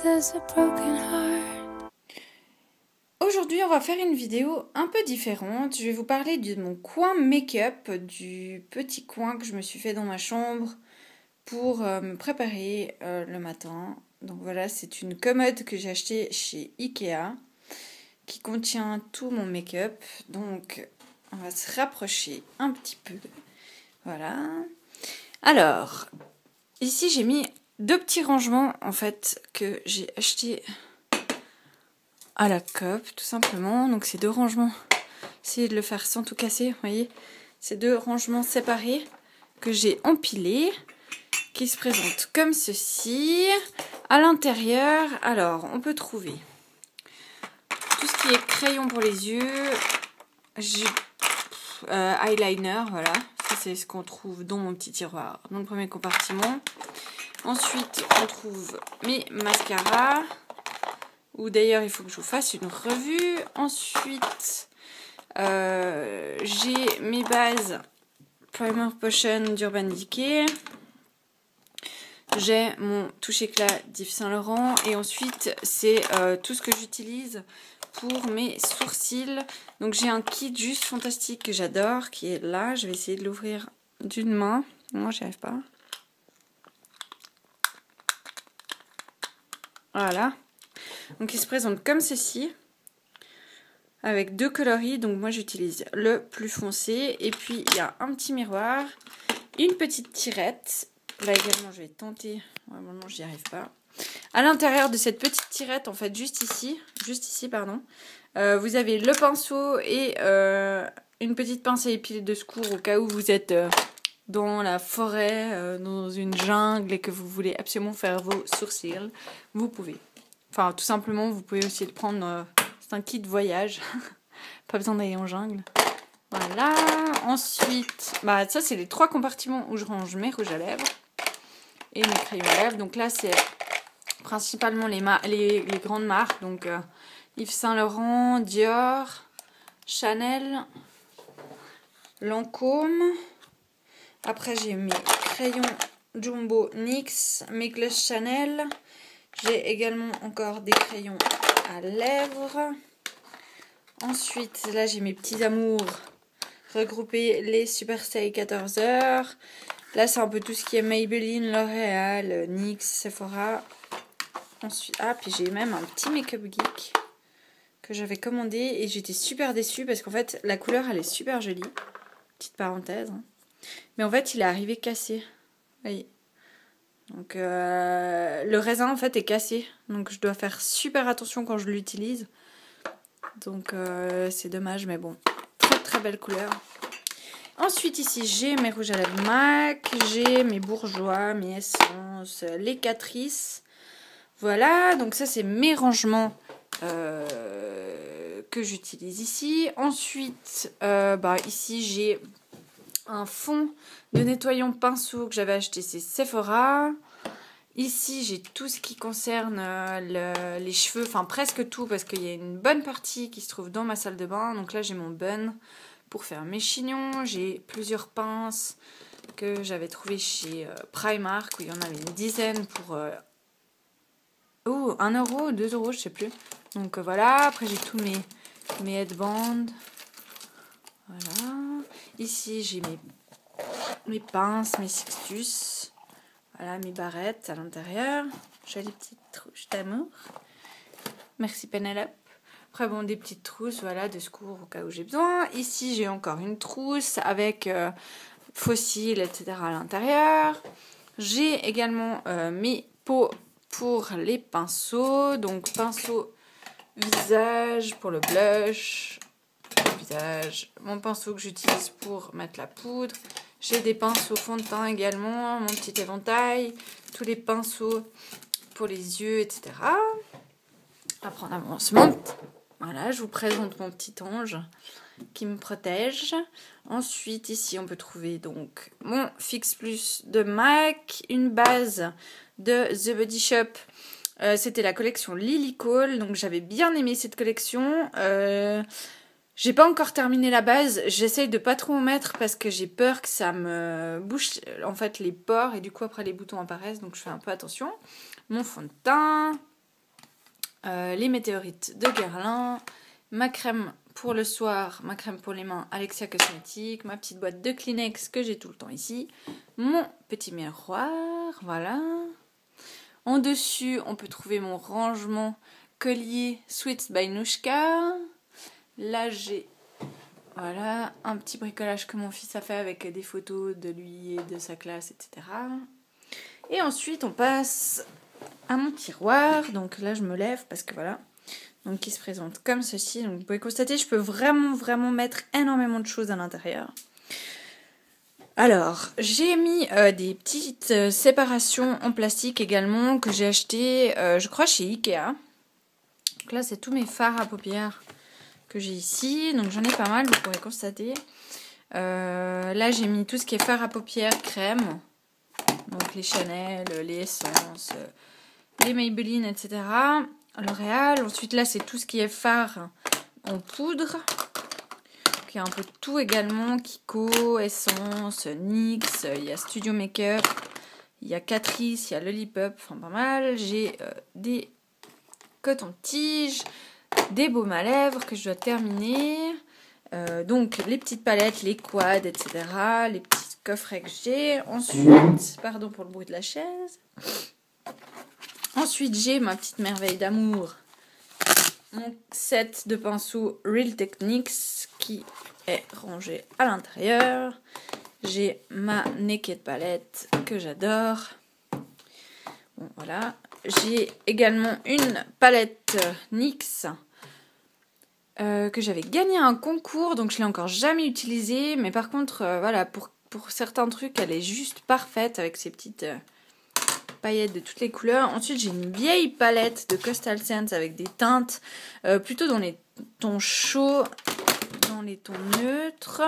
does a broken heart. Aujourd'hui, on va faire une vidéo un peu différente. Je vais vous parler de mon coin make-up, du petit coin que je me suis fait dans ma chambre pour me préparer le matin. Donc voilà, c'est une commode que j'ai achetée chez Ikea qui contient tout mon make-up. Donc on va se rapprocher un petit peu. Voilà. Alors, ici j'ai mis deux petits rangements en fait que j'ai acheté à la Coop tout simplement. Donc ces deux rangements, essayez de le faire sans tout casser, vous voyez. Ces deux rangements séparés que j'ai empilés, qui se présentent comme ceci. À l'intérieur, alors on peut trouver tout ce qui est crayon pour les yeux, eyeliner, voilà. Ça c'est ce qu'on trouve dans mon petit tiroir, dans le premier compartiment. Ensuite on trouve mes mascaras, où d'ailleurs il faut que je vous fasse une revue. Ensuite j'ai mes bases Primer Potion d'Urban Decay. J'ai mon touche éclat d'Yves Saint Laurent. Et ensuite c'est tout ce que j'utilise pour mes sourcils. Donc j'ai un kit juste fantastique que j'adore, qui est là. Je vais essayer de l'ouvrir d'une main. Non, j'y arrive pas. Voilà. Donc il se présente comme ceci, avec deux coloris. Donc moi j'utilise le plus foncé. Et puis il y a un petit miroir, une petite tirette. Là également je vais tenter. Vraiment non, j'y arrive pas. À l'intérieur de cette petite tirette, en fait juste ici, pardon, vous avez le pinceau et une petite pince à épiler de secours au cas où vous êtes dans la forêt, dans une jungle et que vous voulez absolument faire vos sourcils. Vous pouvez. Enfin, tout simplement, vous pouvez aussi le prendre. C'est un kit voyage. Pas besoin d'aller en jungle. Voilà. Ensuite, bah ça, c'est les trois compartiments où je range mes rouges à lèvres et mes crayons à lèvres. Donc là, c'est principalement les grandes marques. Donc Yves Saint Laurent, Dior, Chanel, Lancôme. Après, j'ai mes crayons Jumbo NYX, mes gloss Chanel. J'ai également encore des crayons à lèvres. Ensuite, là, j'ai mes petits amours regroupés, les Superstay 14 heures. Là, c'est un peu tout ce qui est Maybelline, L'Oréal, NYX, Sephora. Ensuite, puis j'ai même un petit Make-up Geek que j'avais commandé et j'étais super déçue parce qu'en fait, la couleur, elle est super jolie. Petite parenthèse. Hein. Mais en fait, il est arrivé cassé. Vous voyez. Donc le raisin en fait est cassé, donc je dois faire super attention quand je l'utilise. Donc c'est dommage, mais bon, très très belle couleur. Ensuite ici j'ai mes rouges à lèvres MAC, j'ai mes bourgeois, mes essences, les Catrice. Voilà, donc ça c'est mes rangements que j'utilise ici. Ensuite ici j'ai un fond de nettoyant pinceau que j'avais acheté chez Sephora. Ici, j'ai tout ce qui concerne les cheveux, enfin presque tout, parce qu'il y a une bonne partie qui se trouve dans ma salle de bain. Donc là, j'ai mon bun pour faire mes chignons. J'ai plusieurs pinces que j'avais trouvées chez Primark, où il y en avait une dizaine pour 1 euro, 2 euros, je sais plus. Donc voilà, après j'ai tous mes headbands. Voilà. Ici, j'ai mes pinces, mes sixtus. Voilà, mes barrettes à l'intérieur. Jolie petite trousse d'amour. Merci Penelope. Après, bon, des petites trousses, voilà, de secours au cas où j'ai besoin. Ici, j'ai encore une trousse avec fossiles, etc. à l'intérieur. J'ai également mes pots pour les pinceaux. Donc, pinceau visage pour le blush. Visage. Mon pinceau que j'utilise pour mettre la poudre. J'ai des pinceaux fond de teint également, mon petit éventail, tous les pinceaux pour les yeux, etc. Après on avance. Voilà, je vous présente mon petit ange qui me protège. Ensuite, ici, on peut trouver donc mon Fix Plus de MAC, une base de The Body Shop. C'était la collection Lily Cole, donc j'avais bien aimé cette collection. J'ai pas encore terminé la base, j'essaye de pas trop en mettre parce que j'ai peur que ça me bouche en fait les pores et du coup après les boutons apparaissent, donc je fais un peu attention. Mon fond de teint, les météorites de Guerlain, ma crème pour le soir, ma crème pour les mains Alexia Cosmetics, ma petite boîte de Kleenex que j'ai tout le temps ici, mon petit miroir, voilà. En dessus, on peut trouver mon rangement collier Sweets by Nushka. Là, j'ai voilà, un petit bricolage que mon fils a fait avec des photos de lui et de sa classe, etc. Et ensuite, on passe à mon tiroir. Donc là, je me lève parce que voilà. Donc qui se présente comme ceci. Donc vous pouvez constater, je peux vraiment mettre énormément de choses à l'intérieur. Alors, j'ai mis des petites séparations en plastique également que j'ai acheté, je crois, chez Ikea. Donc là, c'est tous mes fards à paupières que j'ai ici. Donc j'en ai pas mal, vous pourrez constater. Là, j'ai mis tout ce qui est fard à paupières, crème. Donc les Chanel, les Essence, les Maybelline, etc. L'Oréal. Ensuite, là, c'est tout ce qui est fard en poudre. Il y a un peu de tout également, Kiko, Essence, NYX, il y a Studio Makeup, il y a Catrice, il y a Lollipop, enfin pas mal. J'ai des cotons-tiges, des baumes à lèvres que je dois terminer. Donc les petites palettes, les quads, etc. Les petits coffrets que j'ai. Ensuite, pardon pour le bruit de la chaise. Ensuite, j'ai ma petite merveille d'amour. Mon set de pinceaux Real Techniques qui est rangé à l'intérieur. J'ai ma Naked palette que j'adore. Bon, voilà. J'ai également une palette NYX que j'avais gagné un concours. Donc je l'ai encore jamais utilisée. Mais par contre, voilà, pour certains trucs, elle est juste parfaite avec ses petites paillettes de toutes les couleurs. Ensuite, j'ai une vieille palette de Coastal Scents avec des teintes plutôt dans les tons chauds, dans les tons neutres.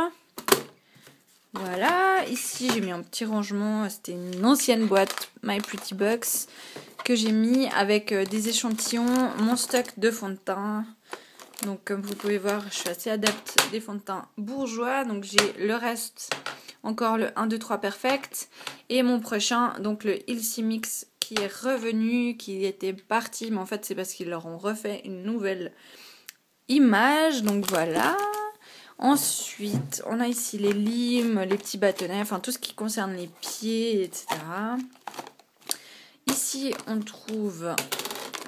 Voilà. Ici, j'ai mis un petit rangement. C'était une ancienne boîte My Pretty Box que j'ai mis avec des échantillons, mon stock de fond de teint. Donc, comme vous pouvez voir, je suis assez adepte des fonds de teint bourgeois. Donc, j'ai le reste. Encore le 1, 2, 3 Perfect. Et mon prochain, donc le Ilse Mix qui est revenu, qui était parti. Mais en fait, c'est parce qu'ils leur ont refait une nouvelle image. Donc voilà. Ensuite, on a ici les limes, les petits bâtonnets. Enfin, tout ce qui concerne les pieds, etc. Ici, on trouve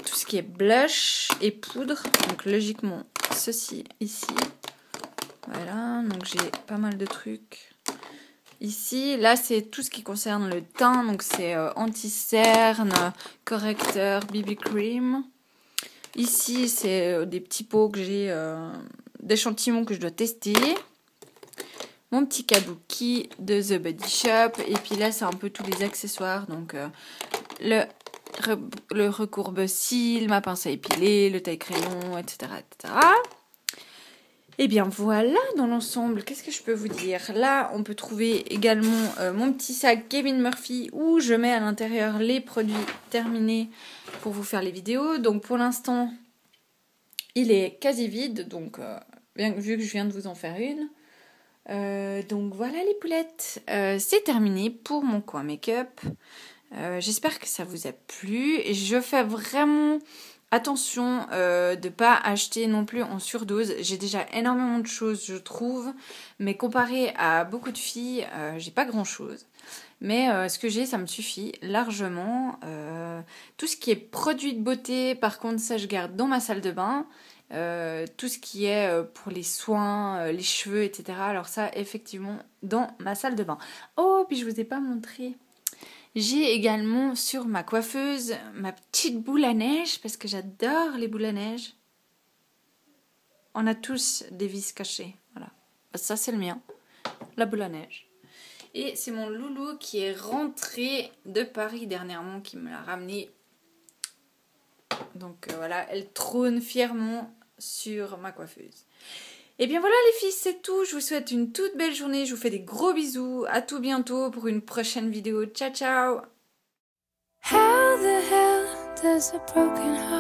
tout ce qui est blush et poudre. Donc logiquement, ceci ici. Voilà. Donc j'ai pas mal de trucs. Ici, là, c'est tout ce qui concerne le teint. Donc, c'est anti-cerne, correcteur, BB cream. Ici, c'est des petits pots que j'ai d'échantillons que je dois tester. Mon petit kabuki de The Body Shop. Et puis là, c'est un peu tous les accessoires. Donc, le recourbe-cils, ma pince à épiler, le taille-crayon, etc., etc. Et bien voilà, dans l'ensemble, qu'est-ce que je peux vous dire? Là, on peut trouver également mon petit sac Kevin Murphy où je mets à l'intérieur les produits terminés pour vous faire les vidéos. Donc pour l'instant, il est quasi vide, donc vu que je viens de vous en faire une. Donc voilà les poulettes, c'est terminé pour mon coin make-up. J'espère que ça vous a plu. Et je fais vraiment attention de ne pas acheter non plus en surdose. J'ai déjà énormément de choses, je trouve. Mais comparé à beaucoup de filles, j'ai pas grand chose. Mais ce que j'ai, ça me suffit largement. Tout ce qui est produit de beauté, par contre, ça je garde dans ma salle de bain. Tout ce qui est pour les soins, les cheveux, etc. Alors ça, effectivement, dans ma salle de bain. Oh, puis je vous ai pas montré. J'ai également sur ma coiffeuse ma petite boule à neige parce que j'adore les boules à neige. On a tous des vis cachés. Voilà. Ça, c'est le mien. La boule à neige. Et c'est mon loulou qui est rentré de Paris dernièrement qui me l'a ramené. Donc voilà, elle trône fièrement sur ma coiffeuse. Et bien voilà les filles, c'est tout. Je vous souhaite une toute belle journée. Je vous fais des gros bisous. À tout bientôt pour une prochaine vidéo. Ciao, ciao! How the hell does a broken heart